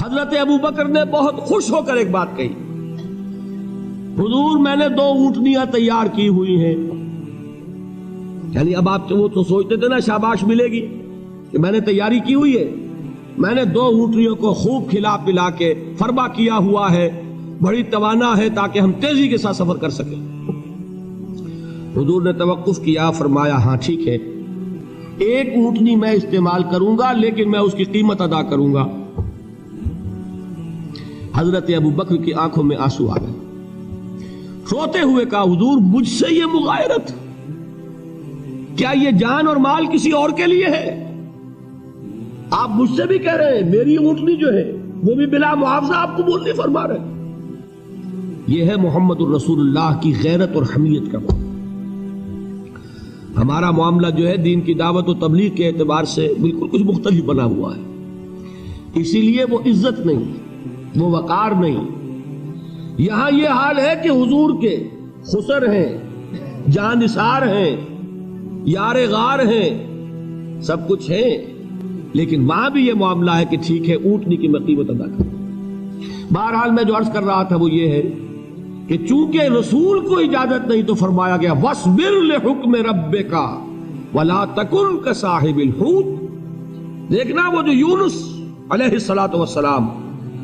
حضرت ابو بکر نے بہت خوش ہو کر ایک بات کہی، حضور میں نے 2 اونٹنیاں تیار کی ہوئی ہیں. یعنی اب آپ وہ تو سوچتے تھے نا شاباش ملے گی کہ میں نے تیاری کی ہوئی ہے، میں نے 2 اونٹنیوں کو خوب کھلا پلا کے فربا کیا ہوا ہے، بڑی توانا ہے تاکہ ہم تیزی کے ساتھ سفر کر سکیں. حضور نے توقف کیا، فرمایا ہاں ٹھیک ہے، 1 اونٹنی میں استعمال کروں گا لیکن میں اس کی قیمت ادا کروں گا. حضرت ابو بکر کی آنکھوں میں آنسو آ گئے، روتے ہوئے کہا حضور مجھ سے یہ مغایرت، کیا یہ جان اور مال کسی اور کے لیے ہے؟ آپ مجھ سے بھی کہہ رہے ہیں میری اونٹنی جو ہے وہ بھی بلا معاوضہ آپ قبول نہیں فرما رہے. یہ ہے محمد الرسول اللہ کی غیرت اور حمیت کا معاملہ. ہمارا معاملہ جو ہے دین کی دعوت و تبلیغ کے اعتبار سے بالکل کچھ مختلف بنا ہوا ہے. اسی لیے وہ عزت نہیں، وہ وقار نہیں. یہاں یہ حال ہے کہ حضور کے خسر ہیں، جان نثار ہیں، یار غار ہیں، سب کچھ ہیں، لیکن وہاں بھی یہ معاملہ ہے کہ ٹھیک ہے اونٹنی کی میں قیمت ادا کروں. بہرحال میں جو عرض کر رہا تھا وہ یہ ہے کہ چونکہ رسول کو اجازت نہیں تو فرمایا گیا وَاصْبِرْ لِحُکْمِ رَبِّكَ وَلَا تَكُنْ كَصَاحِبِ الْحُوتِ. دیکھنا وہ جو یونس علیہ السلام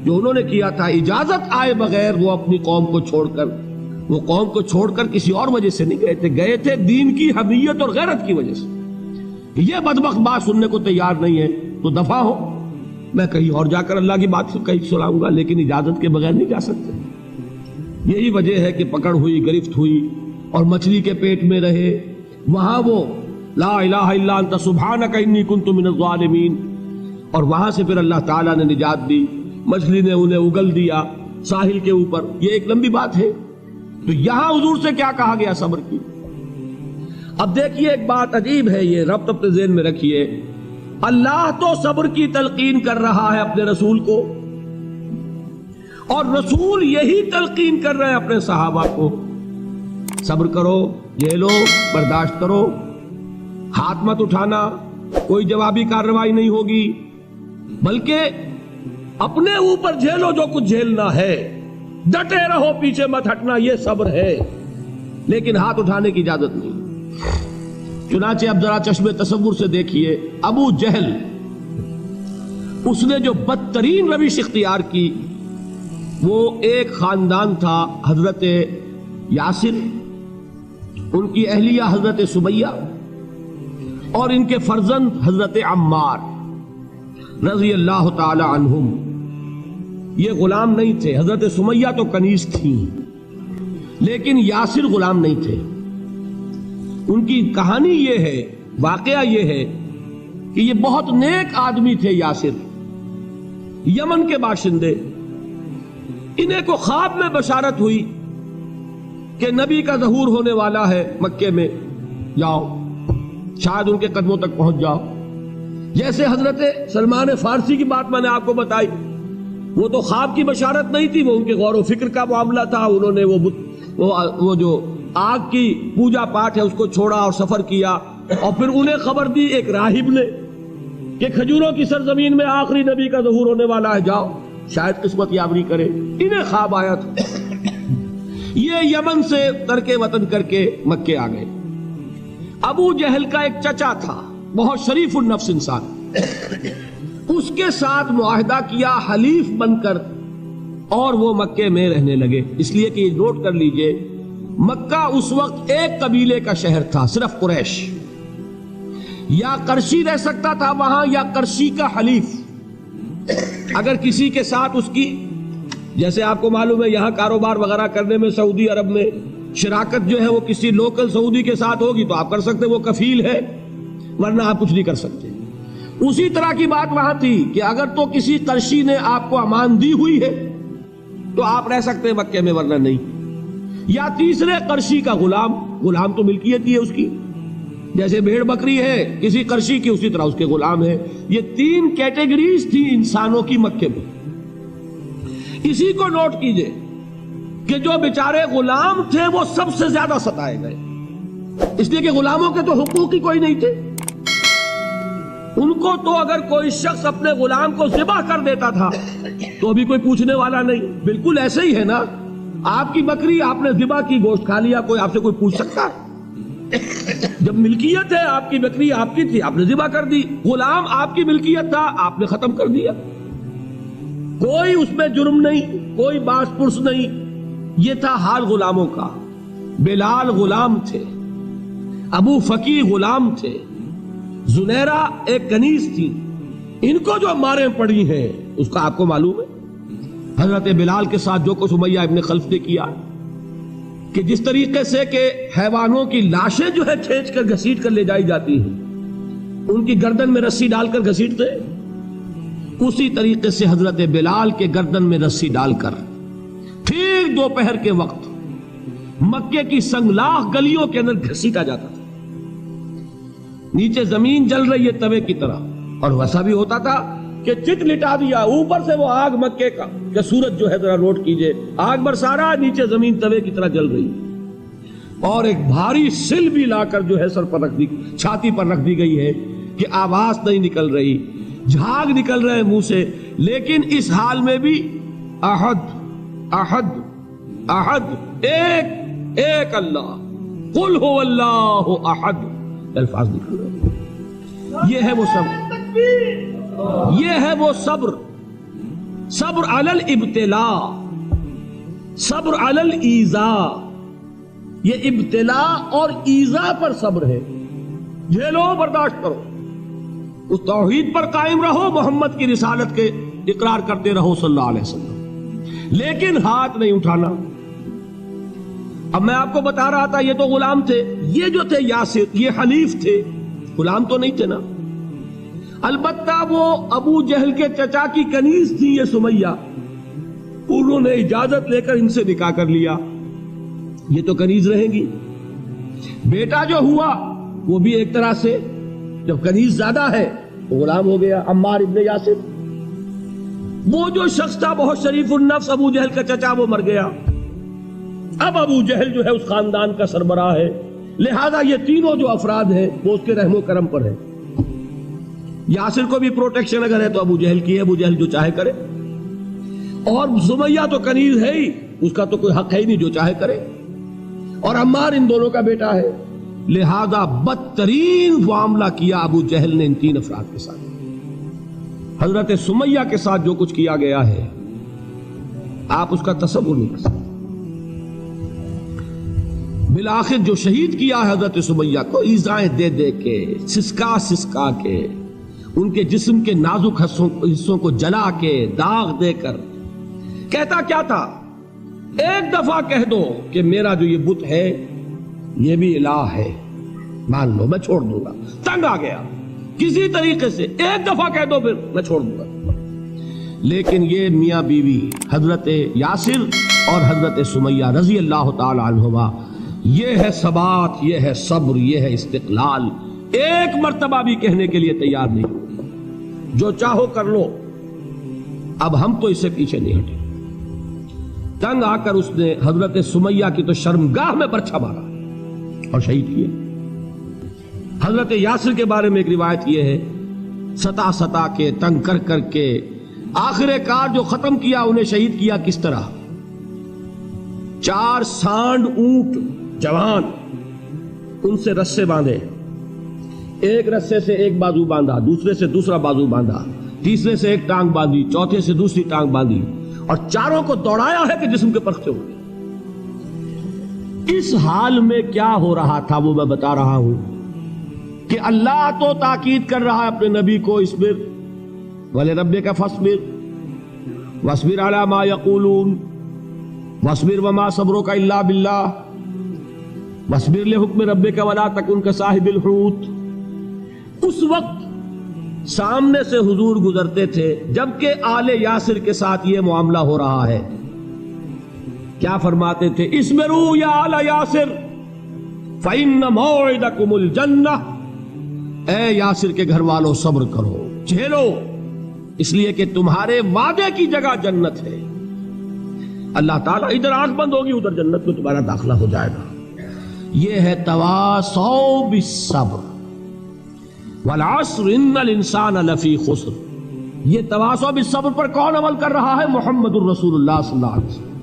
جو انہوں نے کیا تھا، اجازت آئے بغیر وہ اپنی قوم کو چھوڑ کر کسی اور وجہ سے نہیں گئے تھے دین کی حمیت اور غیرت کی وجہ سے. یہ بدبخت بات سننے کو تیار نہیں ہے تو دفع ہو، میں کہیں اور جا کر اللہ کی بات کہیں سناؤں گا، لیکن اجازت کے بغیر نہیں جا سکتے. یہی وجہ ہے کہ پکڑ ہوئی، گرفت ہوئی اور مچھلی کے پیٹ میں رہے. وہاں وہ لا الہ الا انت سبحانک انی کنت من الظالمین، اور وہاں سے پھر اللہ تعالیٰ نے نجات دی، مچھلی نے انہیں اگل دیا ساحل کے اوپر. یہ ایک لمبی بات ہے. تو یہاں حضور سے کیا کہا گیا؟ صبر کی. اب دیکھیے ایک بات عجیب ہے، یہ ربط اپنے ذہن میں رکھیے. اللہ تو صبر کی تلقین کر رہا ہے اپنے رسول کو، اور رسول یہی تلقین کر رہے ہیں اپنے صحابہ کو، صبر کرو، جھیلو، برداشت کرو، ہاتھ مت اٹھانا، کوئی جوابی کارروائی نہیں ہوگی، بلکہ اپنے اوپر جھیلو جو کچھ جھیلنا ہے، ڈٹے رہو، پیچھے مت ہٹنا، یہ صبر ہے، لیکن ہاتھ اٹھانے کی اجازت نہیں. چنانچہ اب ذرا چشم تصور سے دیکھیے، ابو جہل اس نے جو بدترین روش اختیار کی وہ ایک خاندان تھا حضرت یاسر، ان کی اہلیہ حضرت سمیہ اور ان کے فرزند حضرت عمار رضی اللہ تعالی عنہم. یہ غلام نہیں تھے، حضرت سمیہ تو کنیز تھیں لیکن یاسر غلام نہیں تھے. ان کی کہانی یہ ہے، واقعہ یہ ہے کہ یہ بہت نیک آدمی تھے. یاسر یمن کے باشندے، انہیں کو خواب میں بشارت ہوئی کہ نبی کا ظہور ہونے والا ہے مکے میں، جاؤ شاید ان کے قدموں تک پہنچ جاؤ. جیسے حضرت سلمان فارسی کی بات میں نے آپ کو بتائی، وہ تو خواب کی بشارت نہیں تھی، وہ ان کے غور و فکر کا معاملہ تھا. انہوں نے وہ جو آگ کی پوجا پاٹ ہے اس کو چھوڑا اور سفر کیا، اور پھر انہیں خبر دی ایک راہب نے کہ کھجوروں کی سرزمین میں آخری نبی کا ظہور ہونے والا ہے، جاؤ شاید قسمت یابری کرے. انہیں خواب آیا تھا. یہ یمن سے ترک وطن کر کے مکے آ گئے. ابو جہل کا ایک چچا تھا، بہت شریف النفس انسان، اس کے ساتھ معاہدہ کیا حلیف بن کر، اور وہ مکے میں رہنے لگے. اس لیے کہ یہ نوٹ کر لیجئے، مکہ اس وقت ایک قبیلے کا شہر تھا، صرف قریش. یا قرشی رہ سکتا تھا وہاں یا قرشی کا حلیف. اگر کسی کے ساتھ اس کی، جیسے آپ کو معلوم ہے یہاں کاروبار وغیرہ کرنے میں سعودی عرب میں شراکت جو ہے وہ کسی لوکل سعودی کے ساتھ ہوگی تو آپ کر سکتے، وہ کفیل ہے، ورنہ آپ کچھ نہیں کر سکتے. اسی طرح کی بات وہاں تھی کہ اگر تو کسی قرشی نے آپ کو امان دی ہوئی ہے تو آپ رہ سکتے ہیں مکے میں، ورنہ نہیں. یا تیسرے قرشی کا غلام تو ملکیت ہی ہے اس کی، جیسے بھیڑ بکری ہے کسی قرشی کی اسی طرح اس کے غلام ہے. یہ 3 کیٹیگریز تھی انسانوں کی مکے میں. اسی کو نوٹ کیجئے کہ جو بیچارے غلام تھے وہ سب سے زیادہ ستائے گئے، اس لیے کہ غلاموں کے تو حقوق ہی کوئی نہیں تھے. ان کو تو اگر کوئی شخص اپنے غلام کو ذبح کر دیتا تھا تو بھی کوئی پوچھنے والا نہیں. بالکل ایسے ہی ہے نا. آپ کی بکری آپ نے ذبح کی, گوشت کھا لیا, کوئی آپ سے کوئی پوچھ سکتا ہے؟ جب ملکیت ہے, آپ کی بکری آپ کی تھی, آپ نے ذبح کر دی. غلام آپ کی ملکیت تھا, آپ نے ختم کر دیا. کوئی اس میں جرم نہیں, کوئی باس پرس نہیں. یہ تھا حال غلاموں کا. بلال غلام تھے, ابو فقی غلام تھے, زنیرہ ایک کنیز تھی. ان کو جو ماریں پڑی ہیں اس کا آپ کو معلوم ہے. حضرت بلال کے ساتھ جو کچھ امیہ ابن خلف نے کیا, کہ جس طریقے سے کہ حیوانوں کی لاشیں جو ہے کھینچ کر گھسیٹ کر لے جائی جاتی ہیں, ان کی گردن میں رسی ڈال کر گھسیٹتے, اسی طریقے سے حضرت بلال کے گردن میں رسی ڈال کر ٹھیک دوپہر کے وقت مکے کی سنگلاخ گلیوں کے اندر گھسیٹا جاتا تھا. نیچے زمین جل رہی ہے توے کی طرح, اور ویسا بھی ہوتا تھا کہ چت لٹا دیا, اوپر سے وہ آگ مکے کا, کہ سورج جو ہے ذرا نوٹ کیجئے, آگ برسا رہا, نیچے زمین توے کی طرح جل رہی, اور ایک بھاری سل بھی لا کر جو ہے سر پر رکھ دی, چھاتی پر رکھ دی گئی ہے کہ آواز نہیں نکل رہی, جھاگ نکل رہے منہ سے. لیکن اس حال میں بھی احد احد احد, ایک ایک اللہ, قل هو اللہ احد, الفاظ نکل رہے. یہ ہے وہ صبر, یہ ہے وہ صبر. صبر علی الابتلاء, صبر علی الایذاء. یہ ابتلاء اور ایذاء پر صبر ہے. جھیلو, برداشت کرو, اس توحید پر قائم رہو, محمد کی رسالت کے اقرار کرتے رہو صلی اللہ علیہ وسلم, لیکن ہاتھ نہیں اٹھانا. اب میں آپ کو بتا رہا تھا یہ تو غلام تھے, یہ جو تھے یاسر یہ حلیف تھے, غلام تو نہیں تھے نا. البتہ وہ ابو جہل کے چچا کی کنیز تھی یہ سمیہ, انہوں نے اجازت لے کر ان سے نکاح کر لیا. یہ تو کنیز رہیں گی. بیٹا جو ہوا وہ بھی ایک طرح سے, جب کنیز زیادہ ہے تو غلام ہو گیا, عمار ابن یاسر. وہ جو شخص تھا بہت شریف النفس ابو جہل کا چچا, وہ مر گیا. اب ابو جہل جو ہے اس خاندان کا سربراہ ہے, لہذا یہ تینوں جو افراد ہیں وہ اس کے رحم و کرم پر ہے. یاسر کو بھی پروٹیکشن اگر ہے تو ابو جہل کی ہے, ابو جہل جو چاہے کرے, اور سمیہ تو کنیز ہے ہی, اس کا تو کوئی حق ہے ہی نہیں, جو چاہے کرے. اور عمار ان دونوں کا بیٹا ہے, لہذا بدترین معاملہ کیا ابو جہل نے ان تین افراد کے ساتھ. حضرت سمیہ کے ساتھ جو کچھ کیا گیا ہے آپ اس کا تصور نہیں کر سکتے. بالآخر جو شہید کیا ہے حضرت سمیہ کو, ایذائیں دے دے کے, سسکا سسکا کے, ان کے جسم کے نازک حصوں کو جلا کے, داغ دے کر. کہتا کیا تھا, ایک دفعہ کہہ دو کہ میرا جو یہ بت ہے یہ بھی الہ ہے, مان لو میں چھوڑ دوں گا. تنگ آ گیا, کسی طریقے سے ایک دفعہ کہہ دو پھر میں چھوڑ دوں گا. لیکن یہ میاں بیوی حضرت یاسر اور حضرت سمیہ رضی اللہ تعالی عنہما, یہ ہے ثبات, یہ ہے صبر, یہ ہے استقلال. ایک مرتبہ بھی کہنے کے لیے تیار نہیں, جو چاہو کر لو, اب ہم تو اس سے پیچھے نہیں ہٹے. تنگ آ کر اس نے حضرت سمیہ کی تو شرمگاہ میں برچھا مارا اور شہید کیا. حضرت یاسر کے بارے میں ایک روایت یہ ہے, ستا ستا کے, تنگ کر کر کے, آخر کار جو ختم کیا انہیں شہید کیا کس طرح, 4 سانڈ اونٹ جوان, ان سے رسے باندھے, ایک رسے سے ایک بازو باندھا, دوسرے سے دوسرا بازو باندھا, تیسرے سے ایک ٹانگ باندھی, چوتھے سے دوسری ٹانگ باندھی, اور چاروں کو دوڑایا ہے کہ جسم کے پرکھتے ہوئے. اس حال میں کیا ہو رہا تھا وہ میں بتا رہا ہوں کہ اللہ تو تاکید کر رہا ہے اپنے نبی کو, اصبر وَلِرَبِّكَ فَاصْبِرْ وَاصْبِرْ عَلَى مَا يَقُولُونَ وَاصْبِرْ وَمَا صَبْرُكَ إِلَّا بِاللَّهِ وَاصْبِرْ لِحُكْمِ رَبِّكَ وَلَا تَكُنْ كَصَاحِبِ الْحُوتِ. اس وقت سامنے سے حضور گزرتے تھے جبکہ آل یاسر کے ساتھ یہ معاملہ ہو رہا ہے. کیا فرماتے تھے, اصبروا یا آل یاسر فَإِنَّ مَوْعِدَكُمُ الْجَنَّةُ, اے یاسر کے گھر والوں صبر کرو, جھیلو, اس لیے کہ تمہارے وعدے کی جگہ جنت ہے. اللہ تعالیٰ ادھر آنکھ بند ہوگی ادھر جنت میں تمہارا داخلہ ہو جائے گا. یہ ہے تواصوا بالصبر. والعصر ان الانسان لفی خسر. یہ تواصو بالصبر پر کون عمل کر رہا ہے؟ محمد الرسول اللہ صلی اللہ علیہ وسلم.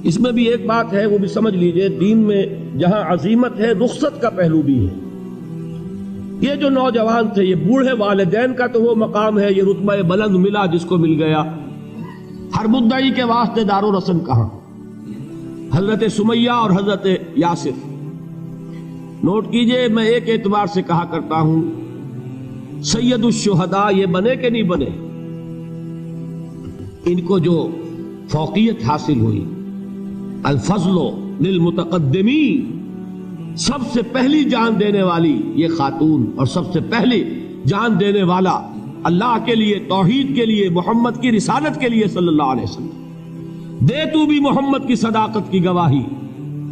اس میں بھی ایک بات ہے، وہ بھی سمجھ لیجئے، دین میں جہاں عظیمت ہے رخصت کا پہلو بھی ہے. یہ جو نوجوان تھے، یہ بوڑھے والدین کا تو وہ مقام ہے، یہ رتبہ بلند ملا جس کو مل گیا. ہر مدعی کے واسطے دار و رسم کہاں؟ حضرت سمیہ اور حضرت یاسر. نوٹ کیجئے، میں ایک اعتبار سے کہا کرتا ہوں سید الشہداء یہ بنے کہ نہیں بنے، ان کو جو فوقیت حاصل ہوئی، الفضل للمتقدمین، سب سے پہلی جان دینے والی یہ خاتون اور سب سے پہلی جان دینے والا اللہ کے لیے، توحید کے لیے، محمد کی رسالت کے لیے صلی اللہ علیہ وسلم. دے تو بھی محمد کی صداقت کی گواہی.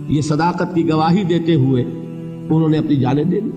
یہ صداقت کی گواہی دیتے ہوئے انہوں نے اپنی جانیں دے دی.